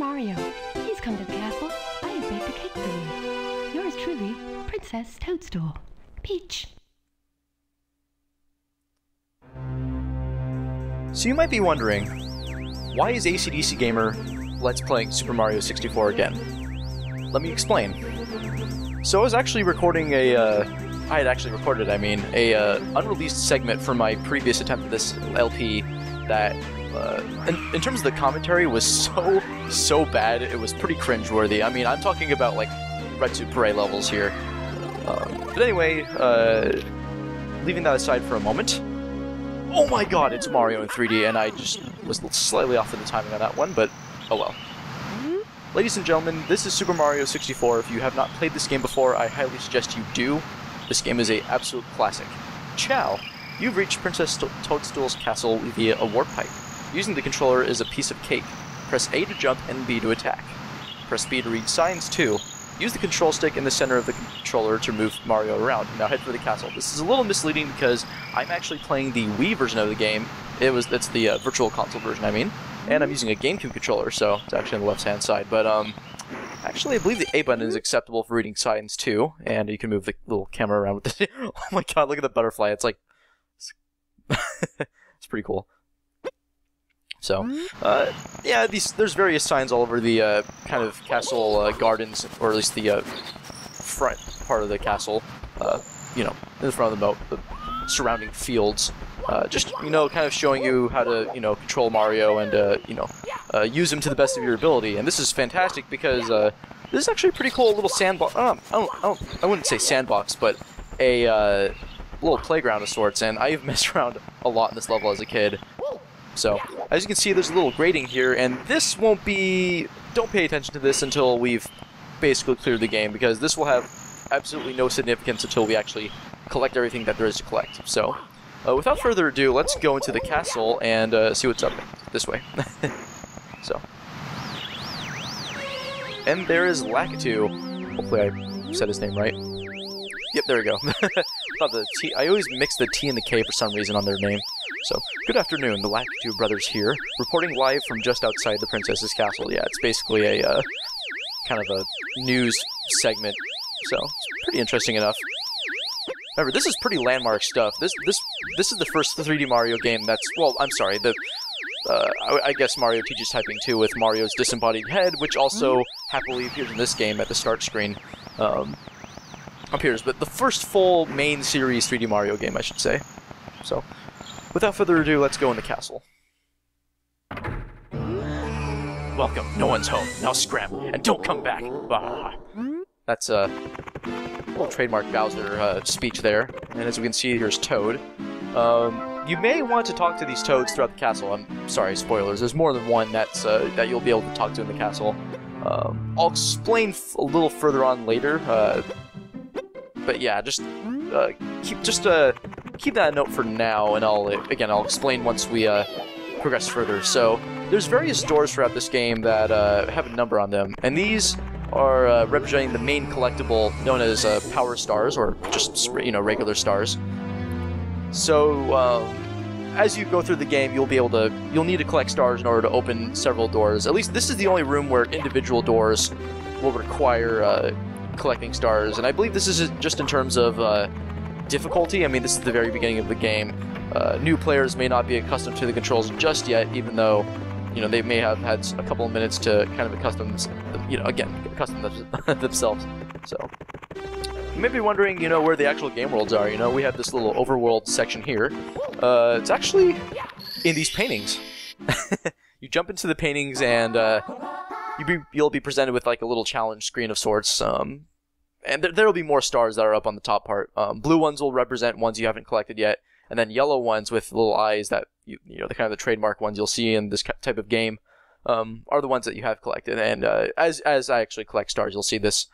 Mario. Please come to the castle. I have baked a cake for you. Yours truly, Princess Toadstool. Peach. So you might be wondering, why is AC/DC Gamer Let's Playing Super Mario 64 again? Let me explain. So I was actually recording I had actually recorded, a unreleased segment from my previous attempt at this LP that, in terms of the commentary, was so bad, it was pretty cringeworthy. I mean, I'm talking about, like, Red Super levels here. But anyway, leaving that aside for a moment, oh my god, it's Mario in 3D, and I just was slightly off of the timing on that one, but oh well. Ladies and gentlemen, this is Super Mario 64. If you have not played this game before, I highly suggest you do. This game is an absolute classic. Ciao! You've reached Princess Toadstool's castle via a warp pipe. Using the controller is a piece of cake. Press A to jump and B to attack. Press B to read signs too. Use the control stick in the center of the controller to move Mario around. Now head for the castle. This is a little misleading because I'm actually playing the Wii version of the game. It's the Virtual Console version, and I'm using a GameCube controller, so it's actually on the left-hand side. But actually, I believe the A button is acceptable for reading signs too, and you can move the little camera around with it. Oh my god, look at the butterfly! It's like it's pretty cool. So, yeah, there's various signs all over the kind of castle gardens, or at least the front part of the castle. You know, in the front of the surrounding fields. Just, you know, kind of showing you how to, you know, control Mario and, you know, use him to the best of your ability. And this is fantastic because this is actually a pretty cool little sandbox. I wouldn't say sandbox, but a little playground of sorts. And I've messed around a lot in this level as a kid. So, as you can see, there's a little grating here, and this won't be... Don't pay attention to this until we've basically cleared the game, because this will have absolutely no significance until we actually collect everything that there is to collect. So, without further ado, let's go into the castle and see what's up this way. So. And there is Lakitu. Hopefully I said his name right. Yep, there we go. Not the T. I always mix the T and the K for some reason on their name. So, good afternoon, the Lakitu brothers here, reporting live from just outside the princess's castle. Yeah, it's basically a kind of a news segment, so it's pretty interesting enough. Remember, this is pretty landmark stuff. This is the first 3D Mario game that's, well, I'm sorry, I guess Mario teaches typing too with Mario's disembodied head, which also happily appears in this game at the start screen. Appears, but the first full main series 3D Mario game, I should say. So, without further ado, let's go in the castle. Welcome, no one's home. Now scram, and don't come back. Bah. That's a little trademark Bowser speech there. And as we can see, here's Toad. You may want to talk to these toads throughout the castle. I'm sorry, spoilers. There's more than one that you'll be able to talk to in the castle. I'll explain a little further on later. But yeah, just keep that note for now, and I'll explain once we progress further. So there's various doors throughout this game that have a number on them, and these are representing the main collectible known as power stars, or just, you know, regular stars. So as you go through the game, you'll need to collect stars in order to open several doors. At least this is the only room where individual doors will require collecting stars, and I believe this is just in terms of difficulty. I mean, this is the very beginning of the game. New players may not be accustomed to the controls just yet, even though, you know, they may have had a couple of minutes to kind of accustom themselves. So, you may be wondering, you know, where the actual game worlds are. You know, we have this little overworld section here. It's actually in these paintings. You jump into the paintings, and you'll be presented with like a little challenge screen of sorts. And there will be more stars that are up on the top part. Blue ones will represent ones you haven't collected yet, and then yellow ones with little eyes that you know, the kind of the trademark ones you'll see in this type of game, are the ones that you have collected. And as I actually collect stars, you'll see this.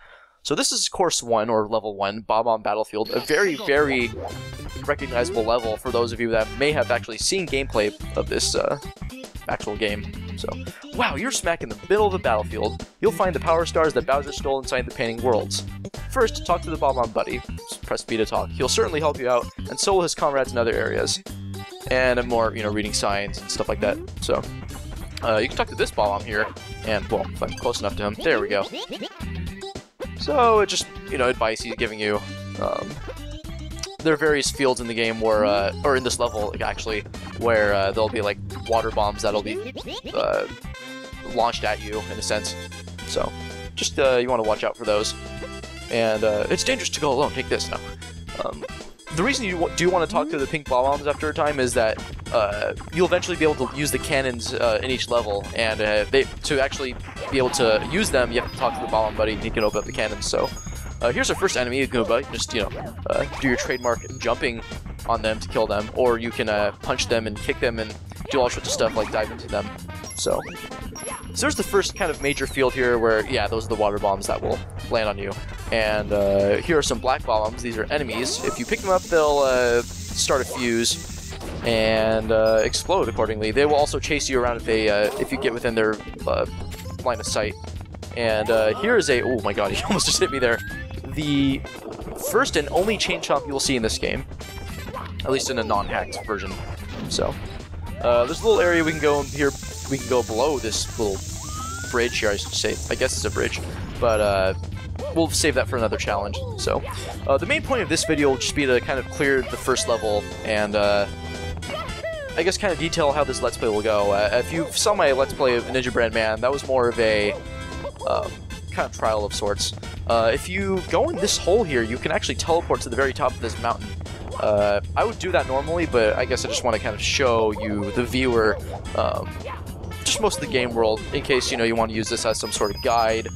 So this is course 1, or level 1, Bob-omb Battlefield, a very, very recognizable level for those of you that may have actually seen gameplay of this actual game. So, wow, you're smack in the middle of the battlefield. You'll find the power stars that Bowser stole inside the painting worlds. First, talk to the Bob-omb buddy. Just press B to talk. He'll certainly help you out, and so will his comrades in other areas. And more, you know, reading signs and stuff like that. So, You can talk to this Bob-omb here, and, well, if I'm close enough to him, there we go. So, it just, you know, advice he's giving you. There are various fields in the game where, or in this level, actually, where there'll be, like, water bombs that'll be launched at you, in a sense. So, just, you want to watch out for those. And, it's dangerous to go alone, take this now. The reason you do want to talk to the pink Bob-ombs after a time is that you'll eventually be able to use the cannons in each level, and to actually be able to use them, you have to talk to the Bob-omb buddy, and he can open up the cannons. So here's our first enemy, Koopa. Just, you know, do your trademark jumping on them to kill them, or you can punch them and kick them and do all sorts of stuff like dive into them. So there's the first kind of major field here where, yeah, those are the water bombs that will land on you. And here are some black Bob-ombs. These are enemies. If you pick them up, they'll start a fuse and explode accordingly. They will also chase you around if you get within their line of sight. And here is a... Oh my god, he almost just hit me there. The first and only chain chomp you will see in this game. At least in a non-hacked version. So, there's a little area we can go here. We can go below this little bridge here, I should say. I guess it's a bridge. But, we'll save that for another challenge. So, the main point of this video will just be to kind of clear the first level and, I guess kind of detail how this Let's Play will go. If you saw my Let's Play of Ninja Bread Man, that was more of a kind of trial of sorts. If you go in this hole here, you can actually teleport to the very top of this mountain. I would do that normally, but I guess I just want to kind of show you, the viewer, just most of the game world, in case, you know, you want to use this as some sort of guide.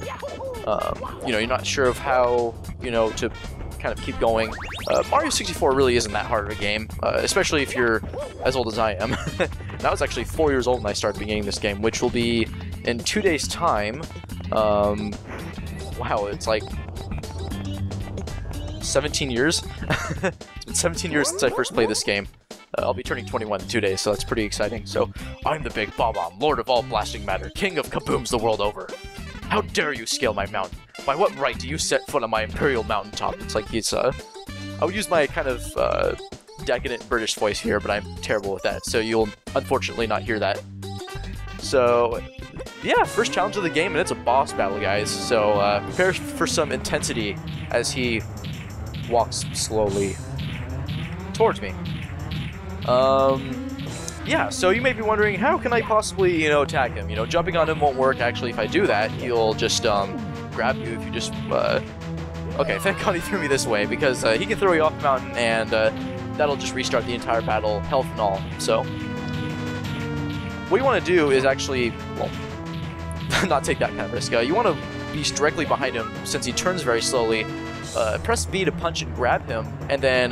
You know, you're not sure of how, you know, to kind of keep going. Mario 64 really isn't that hard of a game, especially if you're as old as I am. And I was actually 4 years old when I started beginning this game, which will be in 2 days' time. Wow, it's like 17 years? It's been 17 years since I first played this game. I'll be turning 21 in 2 days, so that's pretty exciting. So, I'm the big Bob-omb, lord of all blasting matter, king of kabooms the world over. How dare you scale my mountain? By what right do you set foot on my imperial mountaintop? It's like he's, I would use my kind of, decadent British voice here, but I'm terrible with that, so you'll unfortunately not hear that. So, yeah, first challenge of the game, and it's a boss battle, guys. So, prepare for some intensity as he walks slowly towards me. Yeah, so you may be wondering, how can I possibly, you know, attack him? You know, jumping on him won't work. Actually, if I do that, he'll just, grab you if you just, Okay, thank God he threw me this way, because, he can throw you off the mountain, and, that'll just restart the entire battle, health and all. So, what you want to do is actually, well, not take that kind of risk. You want to be directly behind him, since he turns very slowly. Press B to punch and grab him, and then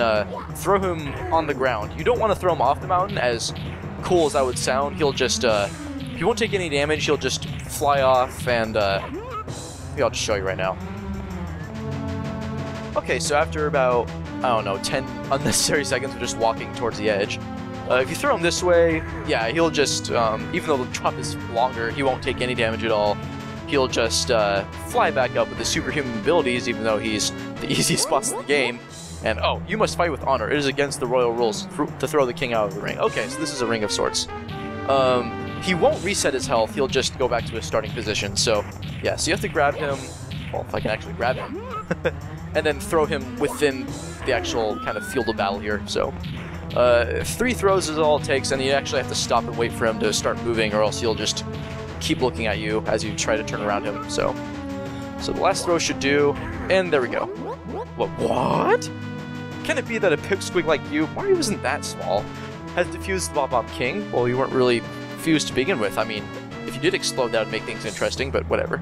throw him on the ground. You don't want to throw him off the mountain, as cool as that would sound. He'll just, he won't take any damage, he'll just fly off, and, maybe I'll just show you right now. Okay, so after about, I don't know, 10 unnecessary seconds of just walking towards the edge, if you throw him this way, yeah, he'll just, even though the drop is longer, he won't take any damage at all. He'll just fly back up with his superhuman abilities, even though he's the easiest boss in the game. And, oh, you must fight with honor. It is against the royal rules to throw the king out of the ring. Okay, so this is a ring of sorts. He won't reset his health. He'll just go back to his starting position. So, yeah, so you have to grab him. Well, if I can actually grab him. And then throw him within the actual kind of field of battle here. So, 3 throws is all it takes, and you actually have to stop and wait for him to start moving, or else he'll just keep looking at you as you try to turn around him. So the last throw should do, and there we go. What? Can it be that a pipsqueak like you, Mario isn't that small, has defused the Bob-omb King? Well, you weren't really fused to begin with. I mean, if you did explode, that would make things interesting, but whatever.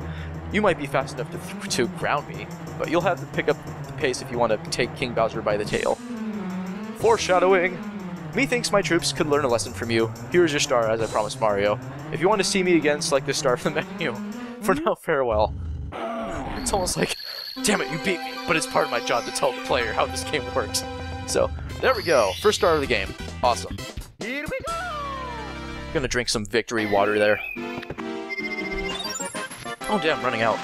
You might be fast enough to ground me, but you'll have to pick up the pace if you want to take King Bowser by the tail. Foreshadowing! Methinks my troops could learn a lesson from you. Here's your star, as I promised Mario. If you want to see me again, select the star from the menu. For now, farewell. It's almost like, damn it, you beat me, but it's part of my job to tell the player how this game works. So, there we go. First star of the game. Awesome. Here we go! Gonna drink some victory water there. Oh damn, running out.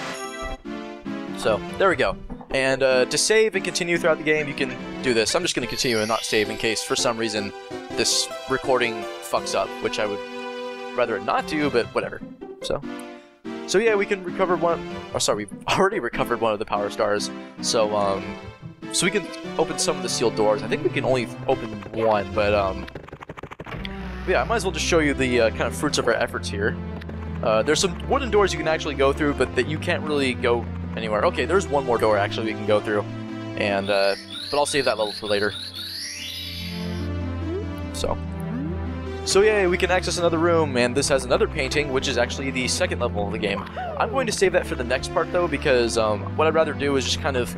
So, there we go. And to save and continue throughout the game, you can do this. I'm just going to continue and not save in case, for some reason, this recording fucks up, which I would rather it not do, but whatever. So yeah, we can recover one. Oh, sorry, we've already recovered one of the power stars. So we can open some of the sealed doors. I think we can only open one, but yeah, I might as well just show you the kind of fruits of our efforts here. There's some wooden doors you can actually go through, but that you can't really go anywhere. Okay, there's one more door actually we can go through, and but I'll save that level for later. So yeah, we can access another room, and this has another painting, which is actually the second level of the game. I'm going to save that for the next part though, because what I'd rather do is just kind of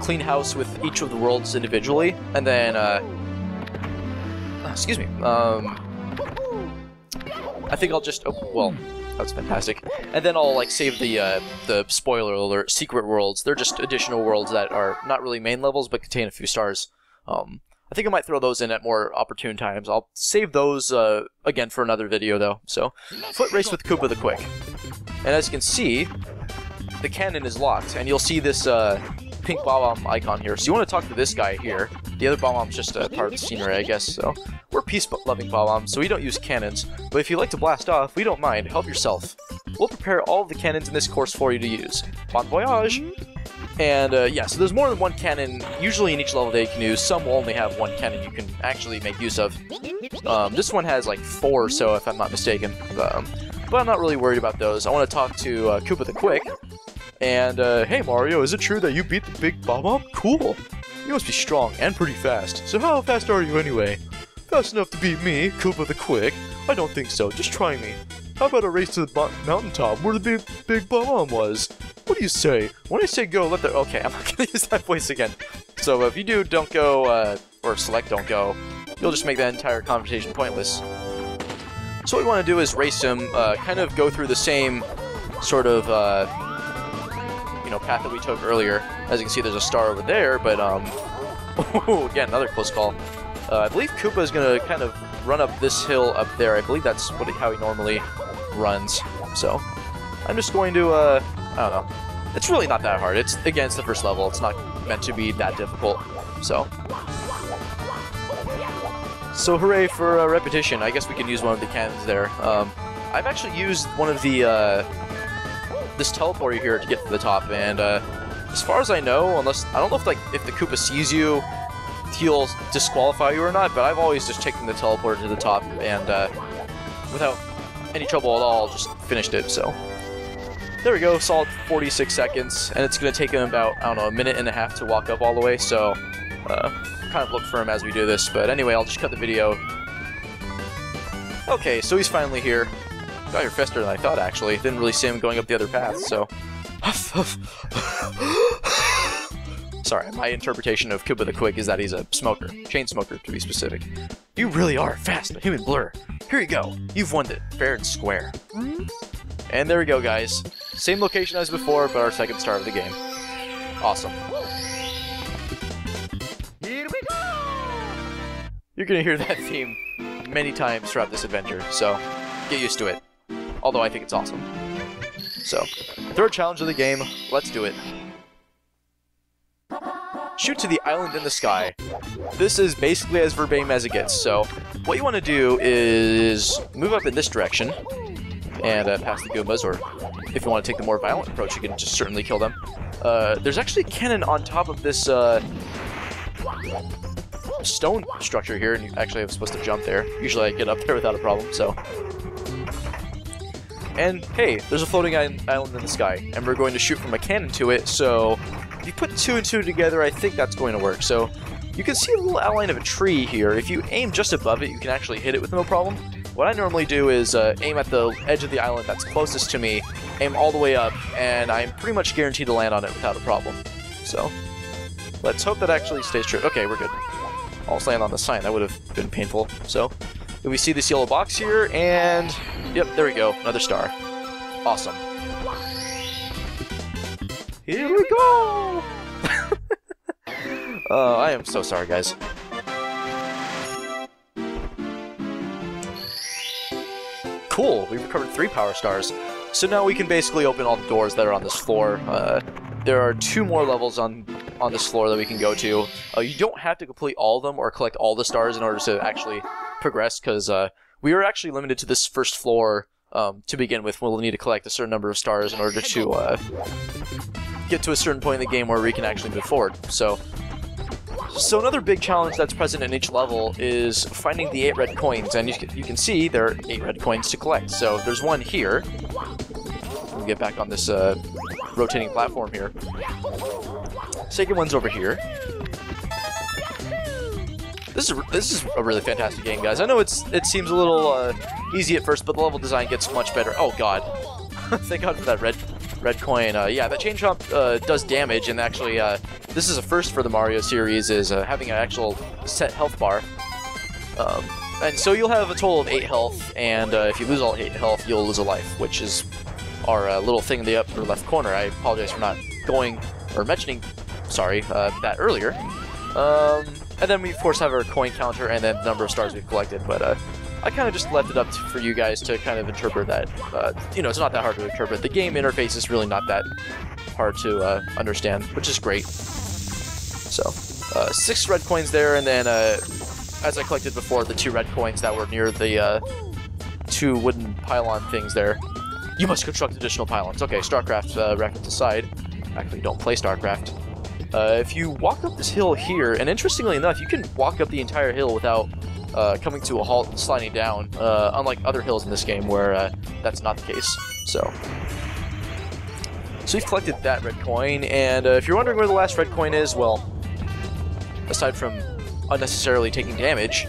clean house with each of the worlds individually, and then excuse me, I think I'll just, oh, well, that's fantastic. And then I'll like save the spoiler alert secret worlds. They're just additional worlds that are not really main levels, but contain a few stars. I think I might throw those in at more opportune times. I'll save those again for another video though. So, foot race with Koopa the Quick. And as you can see, the cannon is locked, and you'll see this pink Bob-omb icon here. So you want to talk to this guy here. The other Bob-omb's just a part of the scenery, I guess. So we're peace-loving Bob-ombs, so we don't use cannons. But if you like to blast off, we don't mind. Help yourself. We'll prepare all of the cannons in this course for you to use. Bon voyage! And yeah, so there's more than one cannon, usually in each level that you can use. Some will only have one cannon you can actually make use of. This one has like 4 or so, if I'm not mistaken. But I'm not really worried about those. I want to talk to Koopa the Quick. And, hey Mario, is it true that you beat the big Bob-omb? Cool! You must be strong and pretty fast. So how fast are you anyway? Fast enough to beat me, Koopa the Quick? I don't think so, just try me. How about a race to the mountaintop where the big Bob-omb was? What do you say? When I say go, let the... Okay, I'm not gonna use that voice again. So if you do don't go, or select don't go, you'll just make that entire conversation pointless. So what we want to do is race him, kind of go through the same sort of, you know, path that we took earlier. As you can see, there's a star over there, but, again, another close call. I believe Koopa is going to kind of run up this hill up there. I believe that's how he normally runs. So, I'm just going to, I don't know. It's really not that hard. It's, again, it's the first level. It's not meant to be that difficult. So hooray for repetition. I guess we can use one of the cannons there. I've actually used one of the, this teleporter here to get to the top, and as far as I know, unless I don't know if the Koopa sees you, he'll disqualify you or not. But I've always just taken the teleporter to the top, and without any trouble at all, just finished it. So there we go, solid 46 seconds, and it's gonna take him about, I don't know, a minute and a half to walk up all the way. So kind of look for him as we do this. But anyway, I'll just cut the video. Okay, so he's finally here. Got here faster than I thought, actually. Didn't really see him going up the other path, so... Sorry, my interpretation of Koopa the Quick is that he's a smoker. Chain smoker, to be specific. You really are fast, a human blur. Here you go. You've won it, fair and square. And there we go, guys. Same location as before, but our second star of the game. Awesome. Here we go! You're gonna hear that theme many times throughout this adventure, so get used to it. Although I think it's awesome. So, third challenge of the game, let's do it. Shoot to the island in the sky. This is basically as verbatim as it gets, so what you want to do is move up in this direction and pass the Goombas, or if you want to take the more violent approach, you can just certainly kill them. There's actually a cannon on top of this stone structure here, and actually I'm supposed to jump there. Usually I get up there without a problem, so... And hey, there's a floating island in the sky, and we're going to shoot from a cannon to it, so if you put 2 and 2 together, I think that's going to work. So you can see a little outline of a tree here. If you aim just above it, you can actually hit it with no problem. What I normally do is aim at the edge of the island that's closest to me, aim all the way up, and I'm pretty much guaranteed to land on it without a problem. So let's hope that actually stays true. Okay, we're good. I'll land on the sign. That would have been painful. So we see this yellow box here, and yep, there we go. Another star. Awesome. Here we go! I am so sorry, guys. Cool, we recovered 3 power stars. So now we can basically open all the doors that are on this floor. There are 2 more levels on this floor that we can go to. You don't have to complete all of them or collect all the stars in order to actually progress, because we are actually limited to this first floor to begin with. We'll need to collect a certain number of stars in order to get to a certain point in the game where we can actually move forward. So another big challenge that's present in each level is finding the 8 red coins, and you can see there are 8 red coins to collect. So there's one here. We'll get back on this rotating platform here. Second one's over here. This is a really fantastic game, guys. I know it seems a little easy at first, but the level design gets much better. Oh god, thank God for that red coin. Yeah, that chain chomp does damage, and actually this is a first for the Mario series, is having an actual set health bar. And so you'll have a total of 8 health, and if you lose all 8 health, you'll lose a life, which is our little thing in the upper left corner. I apologize for not mentioning that earlier. And then we, of course, have our coin counter and then the number of stars we've collected, but I kind of just left it up for you guys to kind of interpret that. You know, it's not that hard to interpret. The game interface is really not that hard to understand, which is great. So, 6 red coins there, and then, as I collected before, the 2 red coins that were near the 2 wooden pylon things there. You must construct additional pylons. Okay, StarCraft reference aside. Actually, don't play StarCraft. If you walk up this hill here, and interestingly enough, you can walk up the entire hill without coming to a halt and sliding down, unlike other hills in this game where that's not the case. So you've collected that red coin, and if you're wondering where the last red coin is, well, aside from unnecessarily taking damage,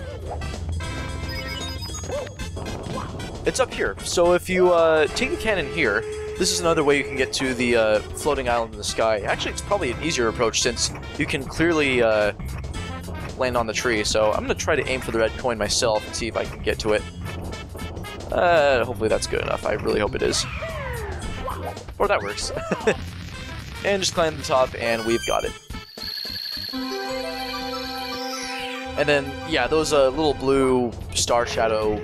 it's up here. So if you take the cannon here, this is another way you can get to the floating island in the sky. Actually, it's probably an easier approach since you can clearly land on the tree. So I'm going to try to aim for the red coin myself and see if I can get to it. Hopefully that's good enough. I really hope it is. Or that works. And just climb to the top, and we've got it. And then, yeah, those little blue star shadow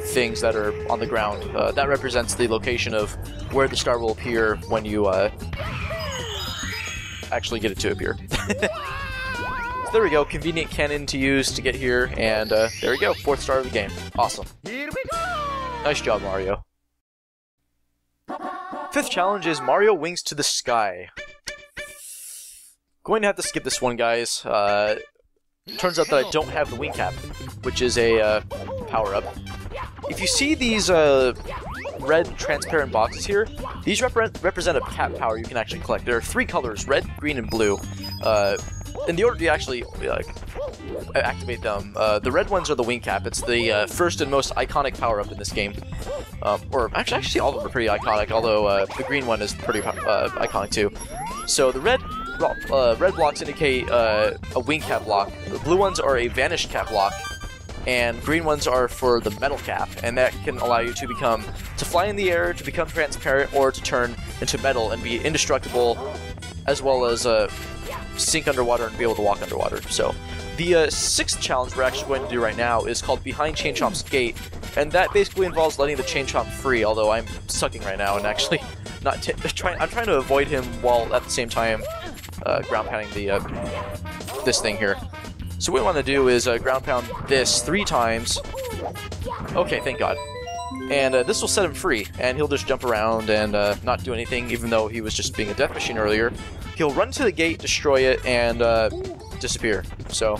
things that are on the ground, that represents the location of where the star will appear when you actually get it to appear. So there we go, convenient cannon to use to get here, and there we go, 4th star of the game. Awesome. Here we go! Nice job, Mario. 5th challenge is Mario Wings to the Sky. Going to have to skip this one, guys. Turns out that I don't have the wing cap, which is a power-up. If you see these red transparent boxes here, these represent a cap power you can actually collect. There are 3 colors, red, green, and blue. In the order to actually activate them, the red ones are the wing cap. It's the first and most iconic power-up in this game. Or actually all of them are pretty iconic, although the green one is pretty iconic too. So the red blocks indicate a wing cap block. The blue ones are a vanish cap block. And green ones are for the metal cap, and that can allow you to fly in the air, to become transparent, or to turn into metal and be indestructible, as well as sink underwater and be able to walk underwater. So the 6th challenge we're actually going to do right now is called Behind Chain Chomp's Gate, and that basically involves letting the Chain Chomp free, although I'm sucking right now and actually not I'm trying to avoid him while at the same time ground pounding this thing here. So what we want to do is ground pound this 3 times. Okay, thank God. And this will set him free, and he'll just jump around and not do anything, even though he was just being a death machine earlier. He'll run to the gate, destroy it, and disappear. So,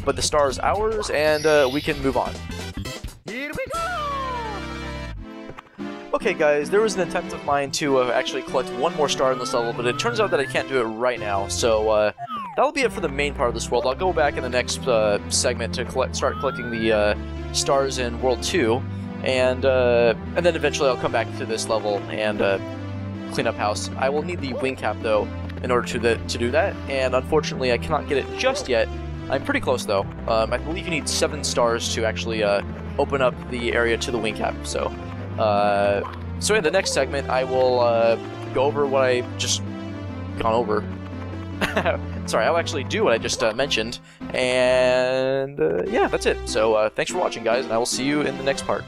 but the star is ours, and we can move on. Here we go! Okay, guys, there was an attempt of mine to actually collect 1 more star in this level, but it turns out that I can't do it right now. So that'll be it for the main part of this world. I'll go back in the next segment to start collecting the stars in World 2, and then eventually I'll come back to this level and clean up house. I will need the wing cap, though, in order to do that, and unfortunately I cannot get it just yet. I'm pretty close, though. I believe you need 7 stars to actually open up the area to the wing cap. So in the next segment, I will go over what I just gone over. Sorry, I'll actually do what I just mentioned, and yeah, that's it. So thanks for watching, guys, and I will see you in the next part.